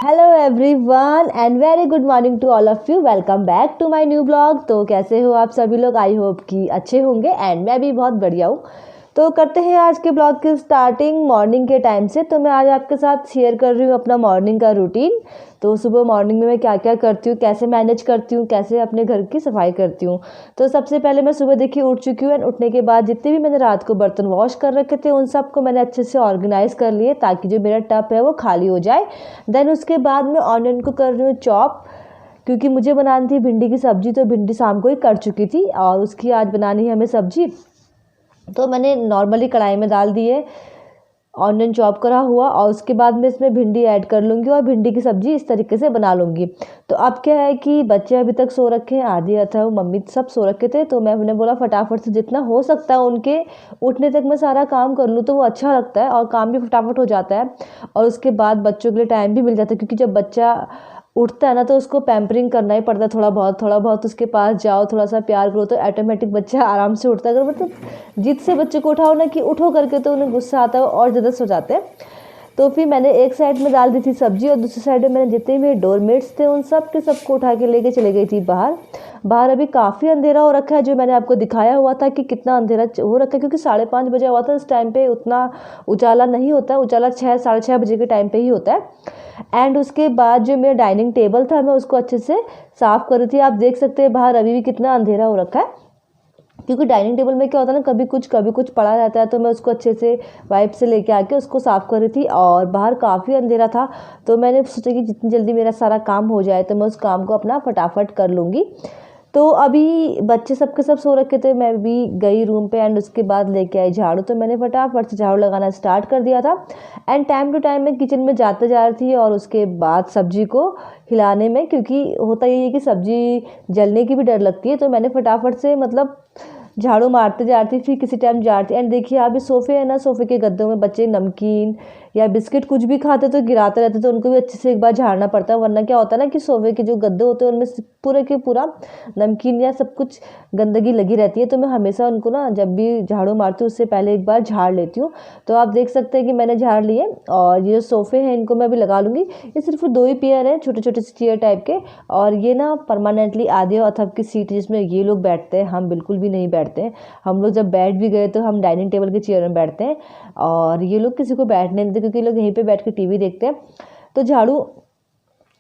Hello everyone and very good morning to all of you. Welcome back to my new blog. तो कैसे हो आप सभी लोग? आई होप कि अच्छे होंगे एंड मैं भी बहुत बढ़िया हूँ। तो करते हैं आज के ब्लॉग की स्टार्टिंग मॉर्निंग के टाइम से। तो मैं आज आपके साथ शेयर कर रही हूँ अपना मॉर्निंग का रूटीन। तो सुबह मॉर्निंग में मैं क्या क्या करती हूँ, कैसे मैनेज करती हूँ, कैसे अपने घर की सफाई करती हूँ। तो सबसे पहले मैं सुबह देखिए उठ चुकी हूँ एंड उठने के बाद जितने भी मैंने रात को बर्तन वॉश कर रखे थे उन सबको मैंने अच्छे से ऑर्गेनाइज कर लिए ताकि जो मेरा टब है वो खाली हो जाए। देन उसके बाद मैं ऑनियन को कर रही हूँ चॉप, क्योंकि मुझे बनानी थी भिंडी की सब्जी। तो भिंडी शाम को ही कर चुकी थी और उसकी आज बनानी है हमें सब्जी। तो मैंने नॉर्मली कढ़ाई में डाल दिए ऑनियन चॉप करा हुआ और उसके बाद मैं इसमें भिंडी ऐड कर लूँगी और भिंडी की सब्ज़ी इस तरीके से बना लूँगी। तो अब क्या है कि बच्चे अभी तक सो रखे हैं, आधी अथवा मम्मी सब सो रखे थे। तो मैंने बोला फटाफट से जितना हो सकता है उनके उठने तक मैं सारा काम कर लूँ तो वो अच्छा लगता है और काम भी फटाफट हो जाता है और उसके बाद बच्चों के लिए टाइम भी मिल जाता है। क्योंकि जब बच्चा उठता है ना तो उसको पैम्परिंग करना ही पड़ता है, थोड़ा बहुत उसके पास जाओ, थोड़ा सा प्यार करो तो ऑटोमेटिक बच्चा आराम से उठता है। अगर मतलब जिद से बच्चे को उठाओ ना कि उठो करके तो उन्हें गुस्सा आता है और ज़्यादा सो जाते हैं। तो फिर मैंने एक साइड में डाल दी थी सब्जी और दूसरी साइड में मैंने जितने भी डोरमेट्स थे उन सब के सबको उठा के लेके चले गई थी बाहर अभी काफ़ी अंधेरा हो रखा है, जो मैंने आपको दिखाया हुआ था कि कितना अंधेरा हो रखा है, क्योंकि 5:30 बजे हुआ था। इस टाइम पे उतना उजाला नहीं होता है, उजाला 6 साढ़े 6 बजे के टाइम पे ही होता है। एंड उसके बाद जो मेरा डाइनिंग टेबल था मैं उसको अच्छे से साफ़ कर रही थी। आप देख सकते हैं बाहर अभी भी कितना अंधेरा हो रखा है, क्योंकि डाइनिंग टेबल में क्या होता है ना कभी कुछ पड़ा रहता है। तो मैं उसको अच्छे से वाइप से लेके आके उसको साफ़ कर रही थी और बाहर काफ़ी अंधेरा था। तो मैंने सोचा कि जितनी जल्दी मेरा सारा काम हो जाए तो मैं उस काम को अपना फटाफट कर लूँगी। तो अभी बच्चे सबके सब सो रखे थे, मैं भी गई रूम पे एंड उसके बाद लेके आई झाड़ू। तो मैंने फटाफट से झाड़ू लगाना स्टार्ट कर दिया था एंड टाइम टू टाइम मैं किचन में जाते जा रही थी और उसके बाद सब्जी को हिलाने में, क्योंकि होता ये है कि सब्जी जलने की भी डर लगती है। तो मैंने फटाफट से मतलब झाड़ू मारते जा रही थी, फिर किसी टाइम जा रही थी। एंड देखिए अभी सोफ़े है ना, सोफ़े के गद्दों में बच्चे नमकीन या बिस्किट कुछ भी खाते तो गिराते रहते, तो उनको भी अच्छे से एक बार झाड़ना पड़ता है। वरना क्या होता है ना कि सोफ़े के जो गद्दे होते हैं उनमें पूरे के पूरा नमकीन या सब कुछ गंदगी लगी रहती है। तो मैं हमेशा उनको ना जब भी झाड़ू मारती हूँ उससे पहले एक बार झाड़ लेती हूँ। तो आप देख सकते हैं कि मैंने झाड़ लिए और ये जो सोफ़े हैं इनको मैं अभी लगा लूँगी। ये सिर्फ 2 ही पेयर हैं, छोटे छोटे से चेयर टाइप के, और ये ना परमानेंटली आधे अथव की सीट जिसमें ये लोग बैठते हैं, हम बिल्कुल भी नहीं बैठते हैं। हम लोग जब बैठ भी गए तो हम डाइनिंग टेबल के चेयर में बैठते हैं और ये लोग किसी को बैठने नहीं देते, क्योंकि ये लोग यहीं पे बैठ के टीवी देखते हैं। तो झाड़ू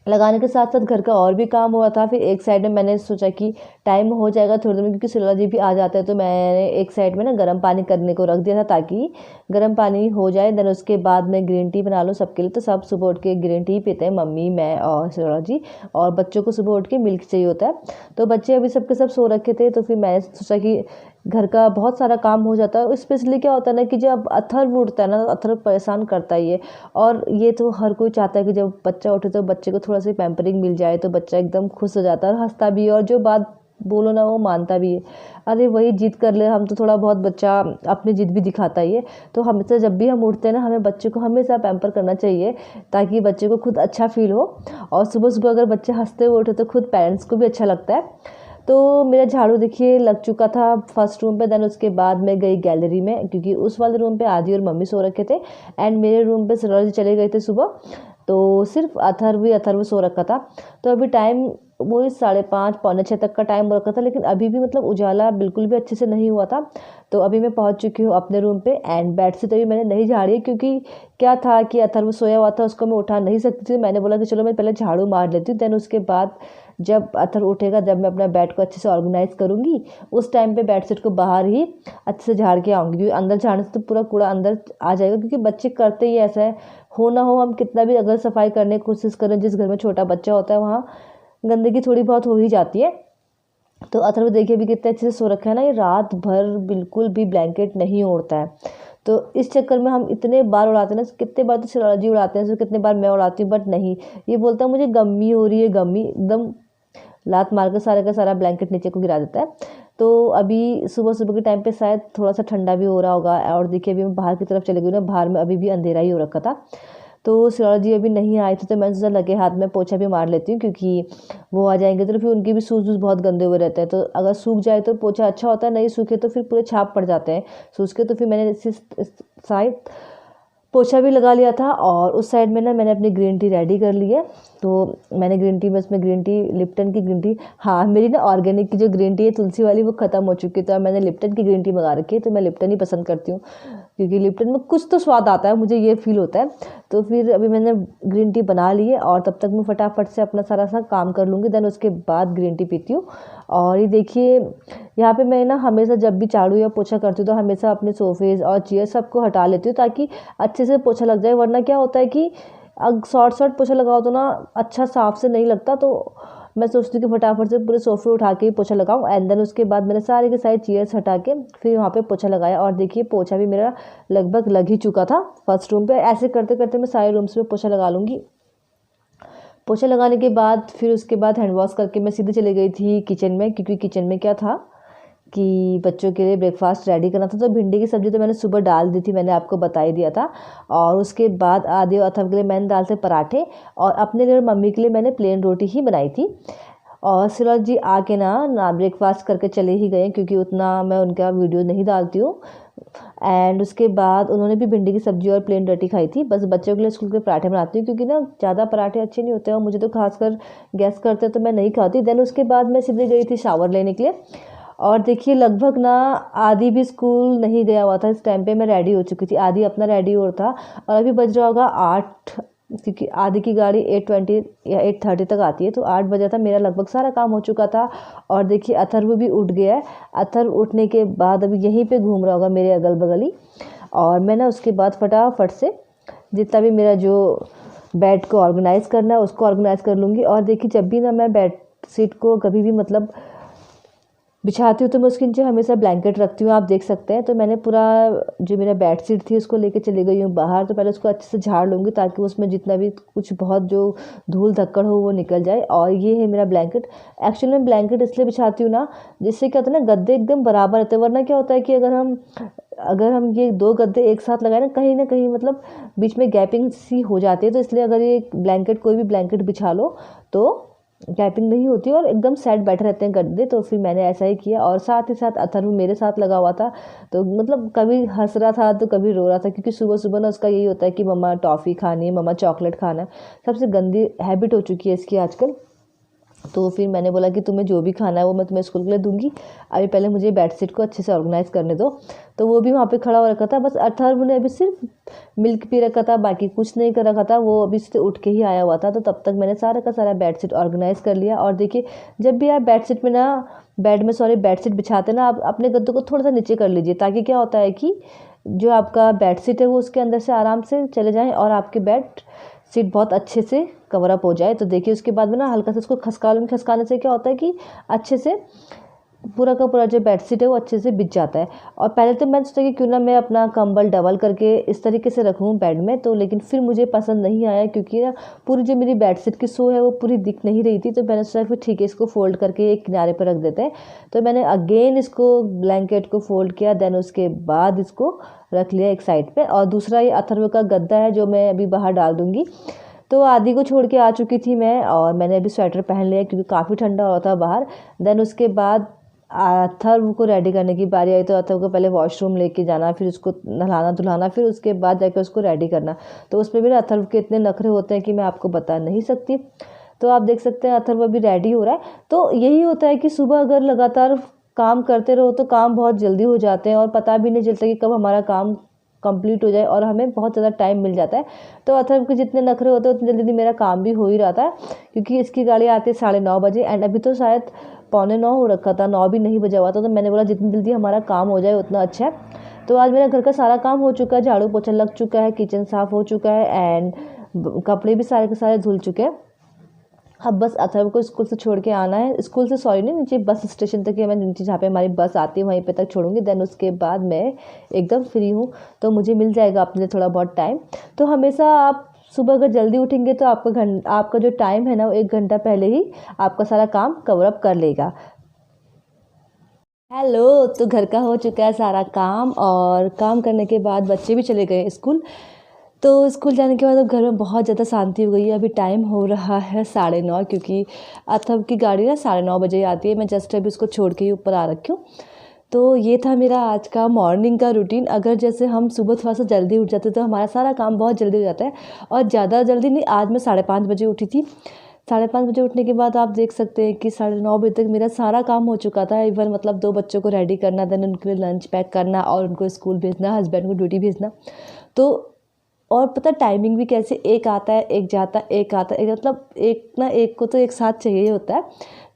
लगाने के साथ साथ घर का और भी काम हुआ था। फिर एक साइड में मैंने सोचा कि टाइम हो जाएगा थोड़ी देर में, क्योंकि सिला जी भी आ जाता है। तो मैंने एक साइड में ना गर्म पानी करने को रख दिया था ताकि गर्म पानी हो जाए। देन उसके बाद मैं ग्रीन टी बना लूँ सबके लिए। तो सब सुबह उठ के ग्रीन टी पीते हैं, मम्मी, मैं और सिला जी। और बच्चों को सुबह उठ के मिल्क चाहिए होता है। तो बच्चे अभी सबके सब सो रखे थे तो फिर मैंने सोचा कि घर का बहुत सारा काम हो जाता है। स्पेशली क्या होता है ना कि जब अथर्व उठता है ना, अथर्व परेशान करता ही है। और ये तो हर कोई चाहता है कि जब बच्चा उठे तो बच्चे को थोड़ा सा पैम्परिंग मिल जाए तो बच्चा एकदम खुश हो जाता है और हंसता भी है, और जो बात बोलो ना वो मानता भी है। अरे वही जिद कर ले हम तो थोड़ा बहुत बच्चा अपनी जिद भी दिखाता ही है। तो हमेशा जब भी हम उठते हैं ना हमें बच्चे को हमेशा पैम्पर करना चाहिए ताकि बच्चे को खुद अच्छा फील हो। और सुबह सुबह अगर बच्चे हंसते हुए उठे तो खुद पेरेंट्स को भी अच्छा लगता है। तो मेरा झाड़ू देखिए लग चुका था फर्स्ट रूम पे। देन उसके बाद मैं गई गैलरी में, क्योंकि उस वाले रूम पे आदि और मम्मी सो रखे थे एंड मेरे रूम पे सरोज चले गए थे सुबह। तो सिर्फ अथर्व सो रखा था। तो अभी टाइम वही 5:30 पौने 6 तक का टाइम हो रखा था, लेकिन अभी भी मतलब उजाला बिल्कुल भी अच्छे से नहीं हुआ था। तो अभी मैं पहुंच चुकी हूँ अपने रूम पे एंड बेड से तभी मैंने नहीं झाड़ी, क्योंकि क्या था कि अथर्व सोया हुआ था, उसको मैं उठा नहीं सकती थी। मैंने बोला कि चलो मैं पहले झाड़ू मार लेती हूँ, देन उसके बाद जब अथर्व उठेगा, जब मैं अपना बेड को अच्छे से ऑर्गेनाइज करूँगी उस टाइम पे बेडशीट को बाहर ही अच्छे से झाड़ के आऊँगी, क्योंकि अंदर झाड़ने से तो पूरा कूड़ा अंदर आ जाएगा। क्योंकि बच्चे करते ही ऐसा है, हो ना हो हम कितना भी अगर सफाई करने की कोशिश करें, जिस घर में छोटा बच्चा होता है वहाँ गंदगी थोड़ी बहुत हो ही जाती है। तो अथर्व देखिए भी कितने अच्छे से सो रखा है ना, ये रात भर बिल्कुल भी ब्लैंकेट नहीं ओढ़ता है। तो इस चक्कर में हम इतने बार उड़ाते हैं ना, कितने बार तो शिराजी उड़ाते हैं, कितने बार मैं उड़ाती हूँ, बट नहीं, ये बोलता है मुझे गम्मी हो रही है, गम्मी, एकदम लात मार कर सारे का सारा ब्लैंकेट नीचे को गिरा देता है। तो अभी सुबह सुबह के टाइम पे शायद थोड़ा सा ठंडा भी हो रहा होगा। और देखिए अभी मैं बाहर की तरफ चली गई ना, बाहर में अभी भी अंधेरा ही हो रखा था। तो शिराज जी अभी नहीं आए थे तो मैंने सोचा लगे हाथ में पोछा भी मार लेती हूँ, क्योंकि वो आ जाएंगे तो फिर उनके भी शूज़ बहुत गंदे हुए रहते हैं। तो अगर सूख जाए तो पोछा अच्छा होता है, नहीं सूखे तो फिर पूरे छाप पड़ जाते हैं शूज़ के। तो फिर मैंने शायद पोछा भी लगा लिया था और उस साइड में ना मैंने अपनी ग्रीन टी रेडी कर ली है। तो मैंने ग्रीन टी में उसमें ग्रीन टी लिप्टन की ग्रीन टी, हाँ मेरी ना ऑर्गेनिक की जो ग्रीन टी है तुलसी वाली वो ख़त्म हो चुकी है, तो मैंने लिप्टन की ग्रीन टी मंगा रखी है। तो मैं लिप्टन ही पसंद करती हूँ क्योंकि लिप्टन में कुछ तो स्वाद आता है, मुझे ये फील होता है। तो फिर अभी मैंने ग्रीन टी बना ली है और तब तक मैं फटाफट से अपना सारा सा काम कर लूँगी, देन उसके बाद ग्रीन टी पीती हूँ। और ये देखिए यहाँ पे मैं ना हमेशा जब भी झाड़ू या पोछा करती हूँ तो हमेशा अपने सोफेज और चेयर सबको हटा लेती हूँ ताकि अच्छे से पोछा लग जाए। वरना क्या होता है कि अगर शॉर्ट शॉर्ट पोछा लगाओ तो ना अच्छा साफ से नहीं लगता। तो मैं सोचती हूँ कि फटाफट से पूरे सोफे उठा के ही पोछा लगाऊं एंड देन उसके बाद मैंने सारे के सारे चेयर्स हटा के फिर वहाँ पे पोछा लगाया। और देखिए पोछा भी मेरा लगभग लग ही चुका था फर्स्ट रूम पे। ऐसे करते करते मैं सारे रूम्स में पोछा लगा लूँगी। पोछा लगाने के बाद फिर उसके बाद हैंड वॉश करके मैं सीधे चली गई थी किचन में, क्योंकि किचन में क्या था कि बच्चों के लिए ब्रेकफास्ट रेडी करना था। तो भिंडी की सब्ज़ी तो मैंने सुबह डाल दी थी, मैंने आपको बता ही दिया था। और उसके बाद आधे और अथर्व के लिए मैंने दाल से पराठे और अपने लिए और मम्मी के लिए मैंने प्लेन रोटी ही बनाई थी। और सिरोज जी आके ना ब्रेकफास्ट करके चले ही गए क्योंकि उतना मैं उनका वीडियो नहीं डालती हूँ। एंड उसके बाद उन्होंने भी भिंडी की सब्ज़ी और प्लेन रोटी खाई थी। बस बच्चों के लिए स्कूल के पराठे बनाती हूँ क्योंकि ना ज़्यादा पराठे अच्छे नहीं होते और मुझे तो खासकर गैस करते तो मैं नहीं खाती। देन उसके बाद मैं सीधे गई थी शावर लेने के लिए। और देखिए लगभग ना आदि भी स्कूल नहीं गया हुआ था इस टाइम पे, मैं रेडी हो चुकी थी। आदि अपना रेडी हो था और अभी बज रहा होगा 8, क्योंकि आदि की गाड़ी 8:20 या 8:30 तक आती है। तो 8 बजा था, मेरा लगभग सारा काम हो चुका था। और देखिए अथर्व भी उठ गया है। अथर्व उठने के बाद अभी यहीं पे घूम रहा होगा मेरे अगल बगल ही। और मैं ना उसके बाद फटाफट से जितना भी मेरा जो बेड को ऑर्गेनाइज़ करना है उसको ऑर्गेनाइज़ कर लूँगी। और देखिए जब भी ना मैं बेड शीट को कभी भी मतलब बिछाती हूँ तो मैं उसके नीचे हमेशा ब्लैंकेट रखती हूँ, आप देख सकते हैं। तो मैंने पूरा जो मेरा बेड शीट थी उसको लेके चली गई हूँ बाहर। तो पहले उसको अच्छे से झाड़ लूँगी ताकि उसमें जितना भी कुछ बहुत जो धूल धक्कड़ हो वो निकल जाए। और ये है मेरा ब्लैंकेट। एक्चुअली मैं ब्लैंकेट इसलिए बिछाती हूँ ना जिससे क्या होता है ना गद्दे एकदम बराबर रहते हैं। वरना क्या होता है कि अगर हम ये 2 गद्दे एक साथ लगाए ना कहीं मतलब बीच में गैपिंग सी हो जाती है। तो इसलिए अगर ये ब्लैंकेट कोई भी ब्लैंकेट बिछा लो तो गैपिंग नहीं होती और एकदम सेट बैठे रहते हैं गद्दे। तो फिर मैंने ऐसा ही किया। और साथ ही साथ अथर्व मेरे साथ लगा हुआ था। तो मतलब कभी हंस रहा था तो कभी रो रहा था क्योंकि सुबह सुबह ना उसका यही होता है कि मम्मा टॉफ़ी खानी है, मम्मा चॉकलेट खाना है। सबसे गंदी हैबिट हो चुकी है इसकी आजकल। तो फिर मैंने बोला कि तुम्हें जो भी खाना है वो मैं तुम्हें स्कूल के लिए दूंगी, अभी पहले मुझे बेड शीट को अच्छे से ऑर्गेनाइज़ करने दो। तो वो भी वहाँ पे खड़ा हो रखा था। बस अथर्व ने अभी सिर्फ मिल्क पी रखा था, बाकी कुछ नहीं कर रखा था। वो अभी से उठ के ही आया हुआ था। तो तब तक मैंने सारा का सारा बेड शीट ऑर्गेनाइज़ कर लिया। और देखिए जब भी आप बेड शीट बिछाते ना आप अपने गद्दों को थोड़ा सा नीचे कर लीजिए ताकि क्या होता है कि जो आपका बेड शीट है वो उसके अंदर से आराम से चले जाएँ और आपके बेड शीट बहुत अच्छे से कवर अप हो जाए। तो देखिए उसके बाद में ना हल्का से उसको खसका लूँगी। खसकाने से क्या होता है कि अच्छे से पूरा का पूरा जो बेड शीट है वो अच्छे से बिछ जाता है। और पहले तो मैंने सोचा कि क्यों ना मैं अपना कंबल डबल करके इस तरीके से रखूँ बेड में, तो लेकिन फिर मुझे पसंद नहीं आया क्योंकि ना पूरी जो मेरी बेड शीट की सो है वो पूरी दिख नहीं रही थी। तो मैंने सोचा फिर ठीक है इसको फोल्ड करके एक किनारे पर रख देते हैं। तो मैंने अगेन इसको ब्लैंकेट को फोल्ड किया, देन उसके बाद इसको रख लिया एक साइड पे। और दूसरा ये अथर्व का गद्दा है जो मैं अभी बाहर डाल दूँगी। तो आदि को छोड़ के आ चुकी थी मैं और मैंने अभी स्वेटर पहन लिया क्योंकि काफ़ी ठंडा हो रहा था बाहर। देन उसके बाद अथर्व को रेडी करने की बारी आई। तो अथर्व को पहले वॉशरूम लेके जाना, फिर उसको नहलाना धुलाना, फिर उसके बाद जाकर उसको रेडी करना। तो उसमें भी ना अथर्व के इतने नखरे होते हैं कि मैं आपको बता नहीं सकती। तो आप देख सकते हैं अथर्व अभी रेडी हो रहा है। तो यही होता है कि सुबह अगर लगातार काम करते रहो तो काम बहुत जल्दी हो जाते हैं और पता भी नहीं चलता कि कब हमारा काम कंप्लीट हो जाए और हमें बहुत ज़्यादा टाइम मिल जाता है। तो अथर्व के जितने नखरे होते हैं उतनी जल्दी मेरा काम भी हो ही रहा था क्योंकि इसकी गाड़ी आती है 9:30 बजे एंड अभी तो शायद 8:45 हो रखा था, 9 भी नहीं बजा हुआ था। तो मैंने बोला जितनी जल्दी हमारा काम हो जाए उतना अच्छा है। तो आज मेरा घर का सारा काम हो चुका है, झाड़ू पोछा लग चुका है, किचन साफ़ हो चुका है एंड कपड़े भी सारे के सारे धुल चुके हैं। अब बस अथर्व को स्कूल से छोड़ के आना है, स्कूल से सॉरी नहीं, नीचे बस स्टेशन तक, मैं नीचे जहाँ पे हमारी बस आती है वहीं पे तक छोड़ूंगी। देन उसके बाद मैं एकदम फ्री हूँ तो मुझे मिल जाएगा अपने लिए थोड़ा बहुत टाइम। तो हमेशा आप सुबह अगर जल्दी उठेंगे तो आपका जो टाइम है ना वो 1 घंटा पहले ही आपका सारा काम कवर अप कर लेगा। हेलो, तो घर का हो चुका है सारा काम और काम करने के बाद बच्चे भी चले गए स्कूल। तो स्कूल जाने के बाद अब घर में बहुत ज़्यादा शांति हो गई है। अभी टाइम हो रहा है 9:30 क्योंकि अथर्व की गाड़ी ना 9:30 बजे आती है। मैं जस्ट अभी उसको छोड़ के ही ऊपर आ रखी हूँ। तो ये था मेरा आज का मॉर्निंग का रूटीन। अगर जैसे हम सुबह थोड़ा सा जल्दी उठ जाते तो हमारा सारा काम बहुत जल्दी हो जाता है, और ज़्यादा जल्दी नहीं, आज मैं 5:30 बजे उठी थी। 5:30 बजे उठने के बाद आप देख सकते हैं कि 9:30 बजे तक मेरा सारा काम हो चुका था। इवन मतलब 2 बच्चों को रेडी करना, देन उनके लिए लंच पैक करना और उनको स्कूल भेजना, हस्बैंड को ड्यूटी भेजना। तो और पता टाइमिंग भी कैसे, एक आता है एक जाता है, एक आता है एक, मतलब एक ना एक को तो एक साथ चाहिए होता है।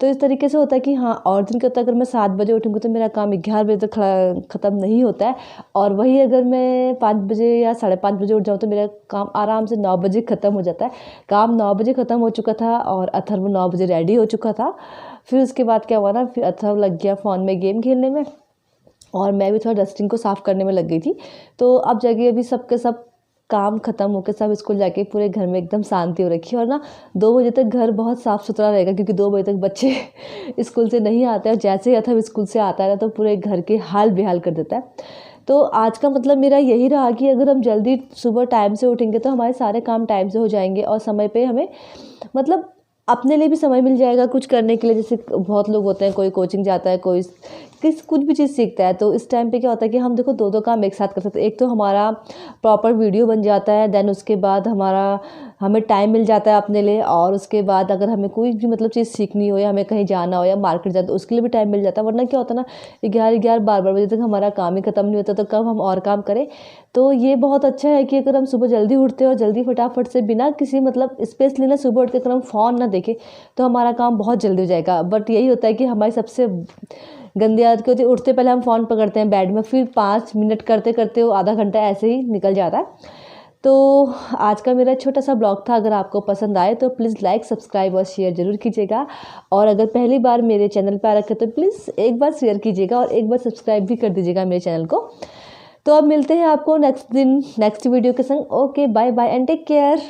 तो इस तरीके से होता है कि हाँ, और दिन कहता है अगर मैं 7 बजे उठूँगी तो मेरा काम 11 बजे तक ख़त्म नहीं होता है, और वही अगर मैं 5 बजे या 5:30 बजे उठ जाऊँ तो मेरा काम आराम से 9 बजे ख़त्म हो जाता है। काम 9 बजे ख़त्म हो चुका था और अथर्व 9 बजे रेडी हो चुका था। फिर उसके बाद क्या हुआ ना, फिर अथर्व लग गया फ़ोन में गेम खेलने में, और मैं भी थोड़ा डस्टिंग को साफ़ करने में लग गई थी। तो अब जाके अभी सबके सब काम ख़त्म होकर सब स्कूल जाके पूरे घर में एकदम शांति हो रखी है। और ना 2 बजे तक घर बहुत साफ़ सुथरा रहेगा, क्योंकि 2 बजे तक बच्चे स्कूल से नहीं आते हैं। जैसे ही अथर्व स्कूल से आता है ना तो पूरे घर के हाल बेहाल कर देता है। तो आज का मतलब मेरा यही रहा कि अगर हम जल्दी सुबह टाइम से उठेंगे तो हमारे सारे काम टाइम से हो जाएंगे, और समय पे हमें मतलब अपने लिए भी समय मिल जाएगा कुछ करने के लिए। जैसे बहुत लोग होते हैं, कोई कोचिंग जाता है, कोई कुछ भी चीज़ सीखता है, तो इस टाइम पे क्या होता है कि हम देखो 2 काम एक साथ कर सकते हैं। एक तो हमारा प्रॉपर वीडियो बन जाता है, देन उसके बाद हमें टाइम मिल जाता है अपने लिए, और उसके बाद अगर हमें कोई भी मतलब चीज़ सीखनी हो या हमें कहीं जाना हो या मार्केट जाना, तो उसके लिए भी टाइम मिल जाता है। वरना क्या होता है ना, 11 12 बजे तक हमारा काम ही ख़त्म नहीं होता, तो कब हम और काम करें। तो ये बहुत अच्छा है कि अगर हम सुबह जल्दी उठते हैं और जल्दी फटाफट से बिना किसी मतलब स्पेशली ना सुबह उठ के अगर हम फ़ोन ना देखें तो हमारा काम बहुत जल्दी हो जाएगा। बट यही होता है कि हमारी सबसे गंदी आदत क्या होती है, उठते पहले हम फ़ोन पकड़ते हैं बेड में, फिर 5 मिनट करते करते वो आधा घंटा ऐसे ही निकल जाता है। तो आज का मेरा छोटा सा ब्लॉग था। अगर आपको पसंद आए तो प्लीज़ लाइक, सब्सक्राइब और शेयर ज़रूर कीजिएगा, और अगर पहली बार मेरे चैनल पर आ रखे तो प्लीज़ एक बार शेयर कीजिएगा और एक बार सब्सक्राइब भी कर दीजिएगा मेरे चैनल को। तो अब मिलते हैं आपको नेक्स्ट वीडियो के संग। Okay, bye bye and take care.